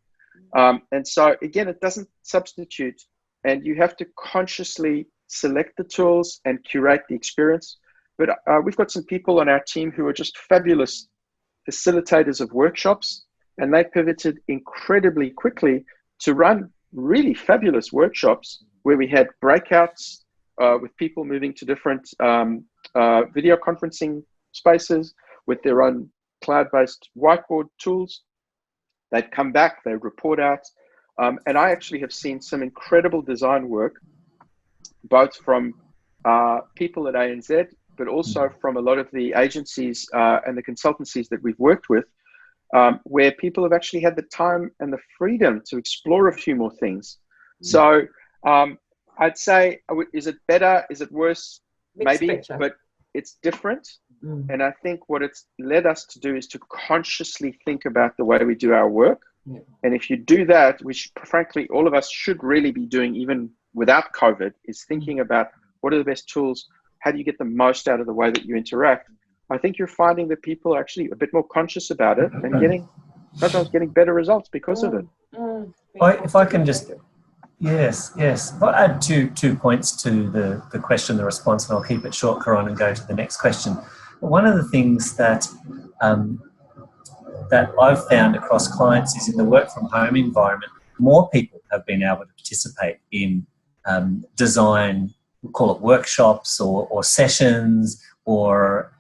[SPEAKER 3] And so, again, it doesn't substitute, and you have to consciously select the tools and curate the experience. But we've got some people on our team who are just fabulous facilitators of workshops, and they pivoted incredibly quickly to run really fabulous workshops where we had breakouts with people moving to different video conferencing spaces with their own cloud-based whiteboard tools. They'd come back, they'd report out. And I actually have seen some incredible design work, both from people at ANZ, but also from a lot of the agencies and the consultancies that we've worked with, where people have actually had the time and the freedom to explore a few more things. So I'd say, is it better? Is it worse? Maybe, but it's different. And I think what it's led us to do is to consciously think about the way we do our work. And if you do that, which frankly, all of us should really be doing even without COVID, is thinking about what are the best tools? How do you get the most out of the way that you interact? I think you're finding that people are actually a bit more conscious about it and sometimes getting better results because of it.
[SPEAKER 2] If I can just, yes. If I add two points to the question, the response, and I'll keep it short, Karan, and go to the next question. One of the things that that I've found across clients is in the work from home environment, more people have been able to participate in design, we'll call it workshops or sessions or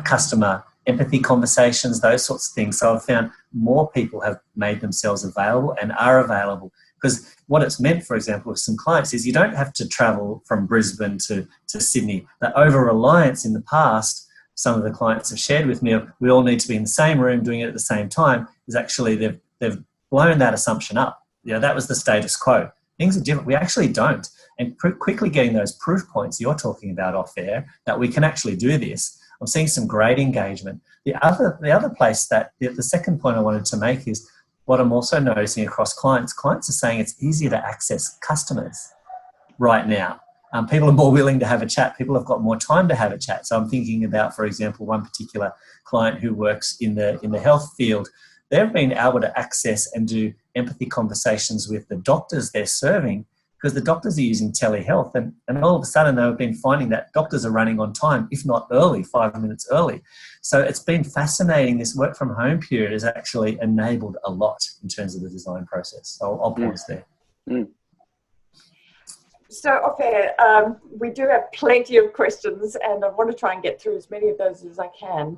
[SPEAKER 2] customer empathy conversations, those sorts of things. So I've found more people have made themselves available and are available, because what it's meant, for example, with some clients is you don't have to travel from Brisbane to Sydney. The over-reliance in the past, some of the clients have shared with me, we all need to be in the same room doing it at the same time, is actually they've blown that assumption up. That was the status quo. Things are different. We actually don't. And quickly getting those proof points you're talking about off air, that we can actually do this. I'm seeing some great engagement. The other place that, the second point I wanted to make is what I'm also noticing across clients. Clients are saying it's easier to access customers right now. People are more willing to have a chat. People have got more time to have a chat. So I'm thinking about, for example, one particular client who works in the health field. They've been able to access and do empathy conversations with the doctors they're serving, because the doctors are using telehealth, and all of a sudden they've been finding that doctors are running on time, if not early, 5 minutes early. So it's been fascinating. This work from home period has actually enabled a lot in terms of the design process. So I'll pause there.
[SPEAKER 1] So, Opher, we do have plenty of questions, and I want to try and get through as many of those as I can.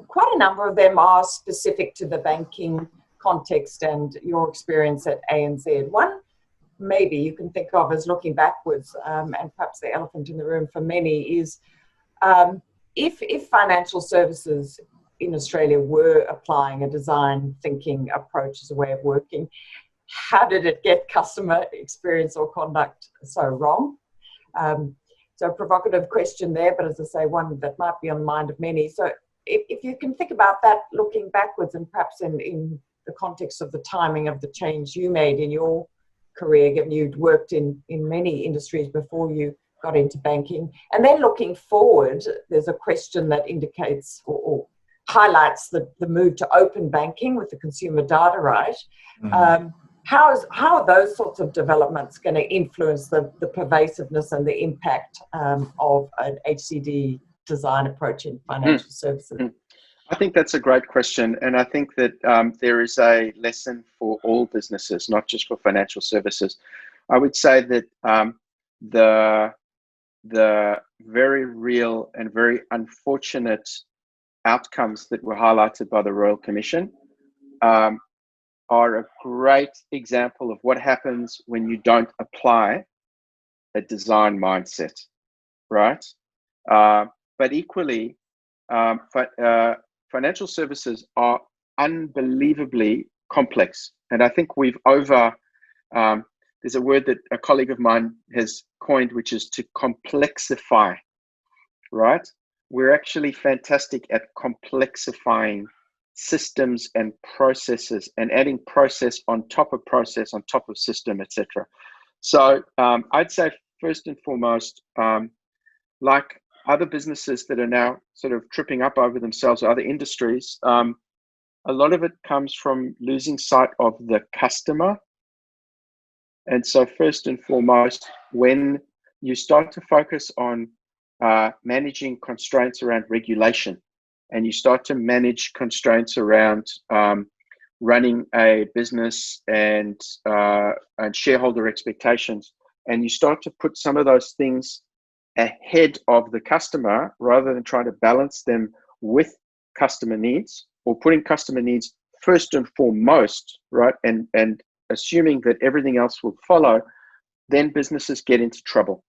[SPEAKER 1] Quite a number of them are specific to the banking context and your experience at ANZ. One maybe you can think of as looking backwards, and perhaps the elephant in the room for many is if financial services in Australia were applying a design thinking approach as a way of working, how did it get customer experience or conduct so wrong? So a provocative question there, but as I say, one that might be on the mind of many. So if you can think about that looking backwards, and perhaps in the context of the timing of the change you made in your career, given you'd worked in many industries before you got into banking. And then looking forward, there's a question that indicates or highlights the move to open banking with the consumer data right. How are those sorts of developments going to influence the pervasiveness and the impact of an HCD design approach in financial services?
[SPEAKER 3] I think that's a great question. And I think that there is a lesson for all businesses, not just for financial services. I would say that the very real and very unfortunate outcomes that were highlighted by the Royal Commission are a great example of what happens when you don't apply a design mindset, right? But equally, financial services are unbelievably complex. And I think there's a word that a colleague of mine has coined, which is to complexify, right? We're actually fantastic at complexifying systems and processes and adding process on top of process, on top of system, etc. So I'd say first and foremost, like other businesses that are now sort of tripping up over themselves, or other industries, a lot of it comes from losing sight of the customer. And so first and foremost, when you start to focus on managing constraints around regulation, and you start to manage constraints around running a business and shareholder expectations, and you start to put some of those things ahead of the customer rather than trying to balance them with customer needs, or putting customer needs first and foremost, right? And assuming that everything else will follow, then businesses get into trouble.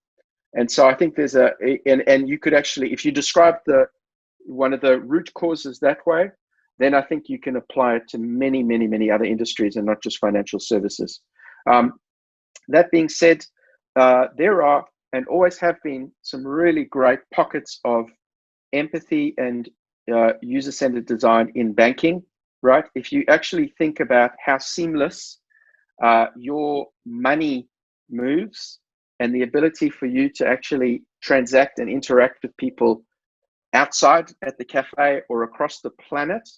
[SPEAKER 3] And so I think there's and you could actually, if you describe one of the root causes that way, then I think you can apply it to many, many, many other industries and not just financial services. That being said, there are and always have been some really great pockets of empathy and user-centered design in banking, right? If you actually think about how seamless your money moves, and the ability for you to actually transact and interact with people outside at the cafe or across the planet,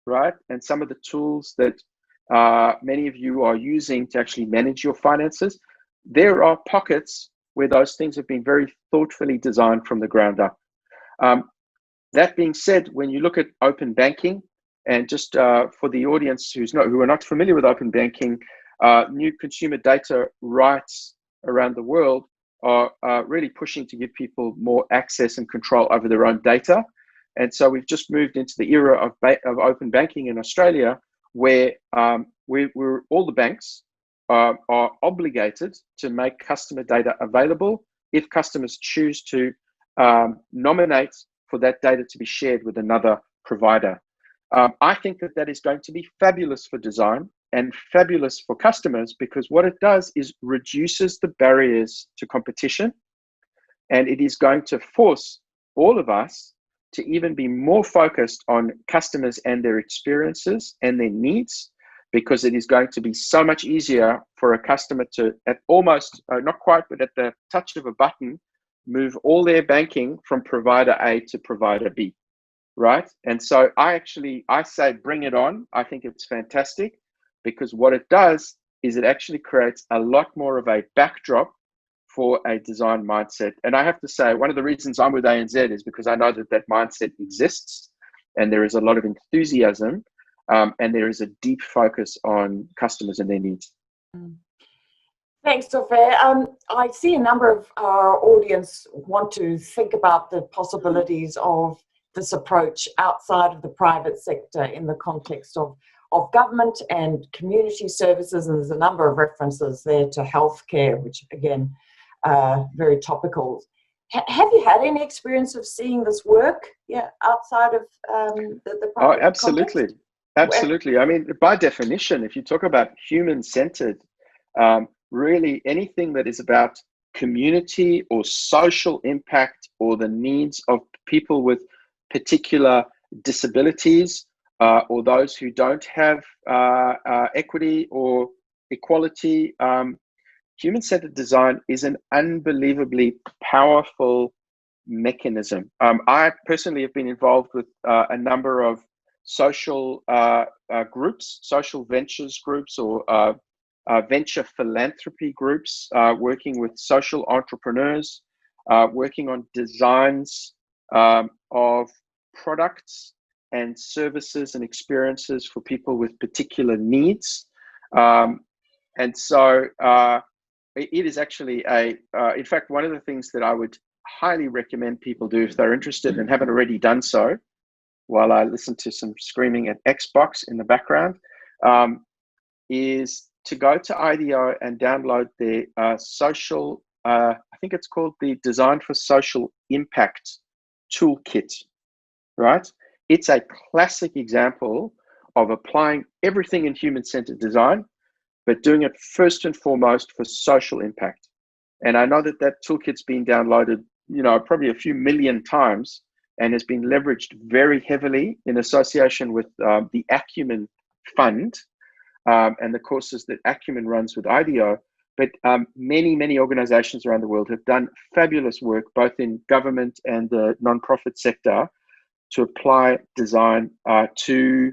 [SPEAKER 3] right? And some of the tools that many of you are using to actually manage your finances, there are pockets where those things have been very thoughtfully designed from the ground up. That being said, when you look at open banking, and just for the audience who are not familiar with open banking, new consumer data rights around the world are really pushing to give people more access and control over their own data. And so we've just moved into the era of open banking in Australia, where we're all the banks are obligated to make customer data available if customers choose to nominate for that data to be shared with another provider. I think that is going to be fabulous for design and fabulous for customers, because what it does is reduces the barriers to competition, and it is going to force all of us to even be more focused on customers and their experiences and their needs, because it is going to be so much easier for a customer to, at almost, not quite, but at the touch of a button, move all their banking from provider A to provider B, right? And so I say bring it on. I think it's fantastic, because what it does is it actually creates a lot more of a backdrop for a design mindset. And I have to say, one of the reasons I'm with ANZ is because I know that mindset exists, and there is a lot of enthusiasm, and there is a deep focus on customers and their needs.
[SPEAKER 1] Thanks, Opher. I see a number of our audience want to think about the possibilities of this approach outside of the private sector in the context of government and community services, and there's a number of references there to healthcare, which again, very topical. Have you had any experience of seeing this work outside of the private
[SPEAKER 3] absolutely.
[SPEAKER 1] context?
[SPEAKER 3] Absolutely. I mean, by definition, if you talk about human-centered, really anything that is about community or social impact, or the needs of people with particular disabilities, or those who don't have equity or equality, human-centered design is an unbelievably powerful mechanism. I personally have been involved with a number of social groups, social ventures groups, or venture philanthropy groups, working with social entrepreneurs, working on designs of products and services and experiences for people with particular needs. And so it is actually in fact, one of the things that I would highly recommend people do if they're interested and haven't already done so, while I listen to some screaming at Xbox in the background, is to go to IDEO and download their social, I think it's called the Design for Social Impact Toolkit, right? It's a classic example of applying everything in human-centered design, but doing it first and foremost for social impact. And I know that that toolkit's been downloaded, probably a few million times, and has been leveraged very heavily in association with the Acumen Fund and the courses that Acumen runs with IDEO. But many, many organizations around the world have done fabulous work, both in government and the nonprofit sector, to apply design to,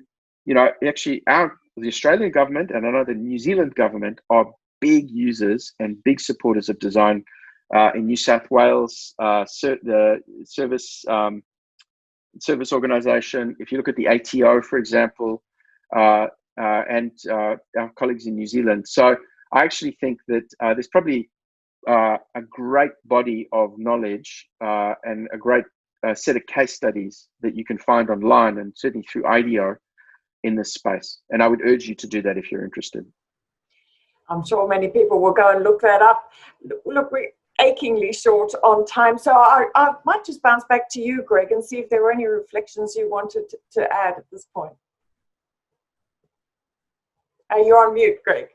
[SPEAKER 3] actually the Australian government, and I know the New Zealand government are big users and big supporters of design. In New South Wales, the service organisation, if you look at the ATO, for example, and our colleagues in New Zealand. So I actually think that there's probably a great body of knowledge and a great set of case studies that you can find online, and certainly through IDEO, in this space. And I would urge you to do that if you're interested.
[SPEAKER 1] I'm sure many people will go and look that up. Look, we're achingly short on time, so I might just bounce back to you, Greg, and see if there were any reflections you wanted to add at this point. You're on mute, Greg.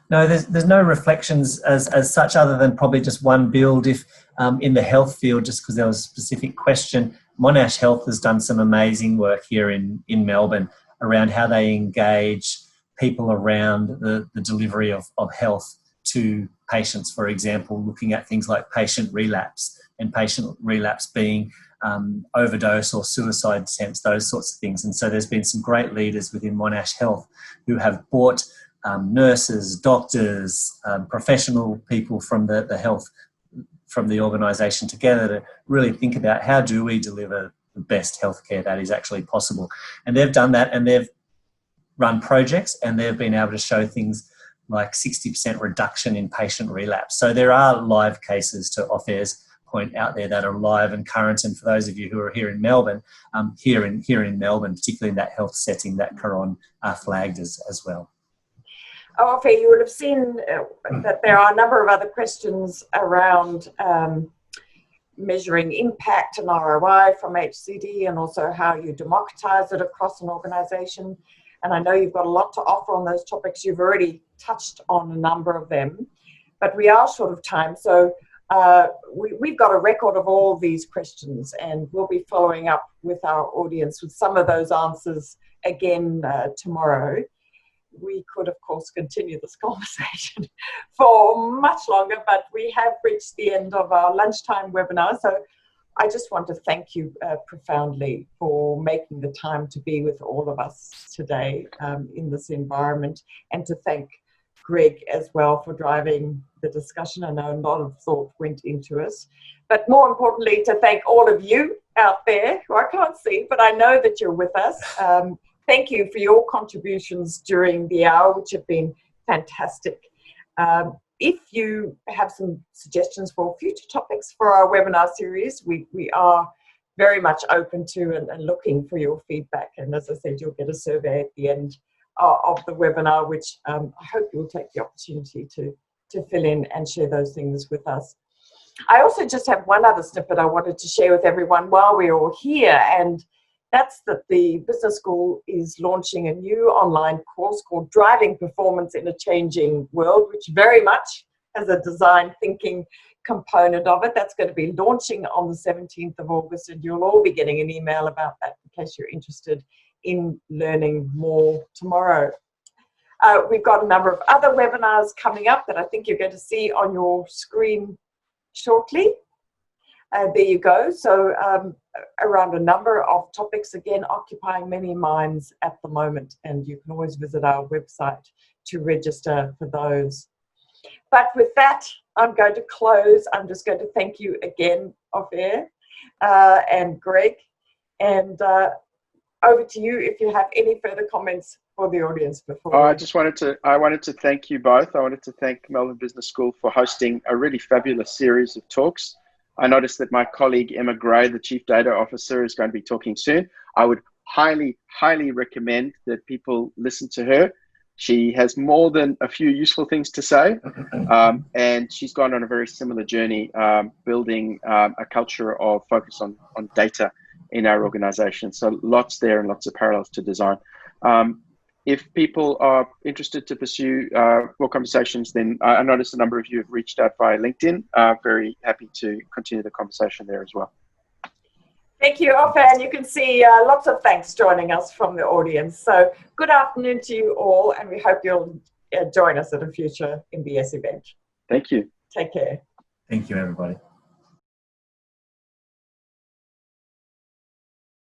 [SPEAKER 2] No, there's no reflections as such, other than probably just one build. If in the health field, just because there was a specific question, Monash Health has done some amazing work here in Melbourne around how they engage people around the delivery of health to patients, for example, looking at things like patient relapse, and patient relapse being overdose or suicide attempts, those sorts of things. And so there's been some great leaders within Monash Health who have brought nurses, doctors, professional people from the health, from the organisation together to really think about how do we deliver the best healthcare that is actually possible. And they've done that, and they've run projects, and they've been able to show things like 60% reduction in patient relapse. So there are live cases, to Opher's point, out there that are live and current. And for those of you who are here in Melbourne, here in Melbourne, particularly in that health setting, that Caron flagged as well.
[SPEAKER 1] Opher, you would have seen that there are a number of other questions around measuring impact and ROI from HCD, and also how you democratise it across an organisation. And I know you've got a lot to offer on those topics. You've already touched on a number of them, but we are short of time. So we've got a record of all these questions, and we'll be following up with our audience with some of those answers again tomorrow. We could, of course, continue this conversation for much longer, but we have reached the end of our lunchtime webinar. So I just want to thank you profoundly for making the time to be with all of us today in this environment, and to thank Greg as well for driving the discussion. I know a lot of thought went into it, but more importantly, to thank all of you out there who I can't see, but I know that you're with us. Thank you for your contributions during the hour, which have been fantastic. If you have some suggestions for future topics for our webinar series, we are very much open to and looking for your feedback. And as I said, you'll get a survey at the end of the webinar, which I hope you'll take the opportunity to fill in and share those things with us. I also just have one other snippet I wanted to share with everyone while we're all here, and that's that the Business School is launching a new online course called Driving Performance in a Changing World, which very much has a design thinking component of it. That's going to be launching on the 17th of August, and you'll all be getting an email about that in case you're interested in learning more tomorrow. We've got a number of other webinars coming up that I think you're going to see on your screen shortly. There you go. So around a number of topics, again, occupying many minds at the moment, and you can always visit our website to register for those. But with that, I'm going to close. I'm just going to thank you again, Opher and Greg, and over to you if you have any further comments for the audience before.
[SPEAKER 3] I wanted to thank you both. I wanted to thank Melbourne Business School for hosting a really fabulous series of talks. I noticed that my colleague Emma Gray, the Chief Data Officer, is going to be talking soon. I would highly recommend that people listen to her. She has more than a few useful things to say, and she's gone on a very similar journey, building a culture of focus on data in our organization. So lots there and lots of parallels to design. If people are interested to pursue more conversations, then I noticed a number of you have reached out via LinkedIn. Very happy to continue the conversation there as well.
[SPEAKER 1] Thank you, Opher, and you can see lots of thanks joining us from the audience. So good afternoon to you all, and we hope you'll join us at a future MBS event.
[SPEAKER 3] Thank you.
[SPEAKER 1] Take care.
[SPEAKER 2] Thank you, everybody.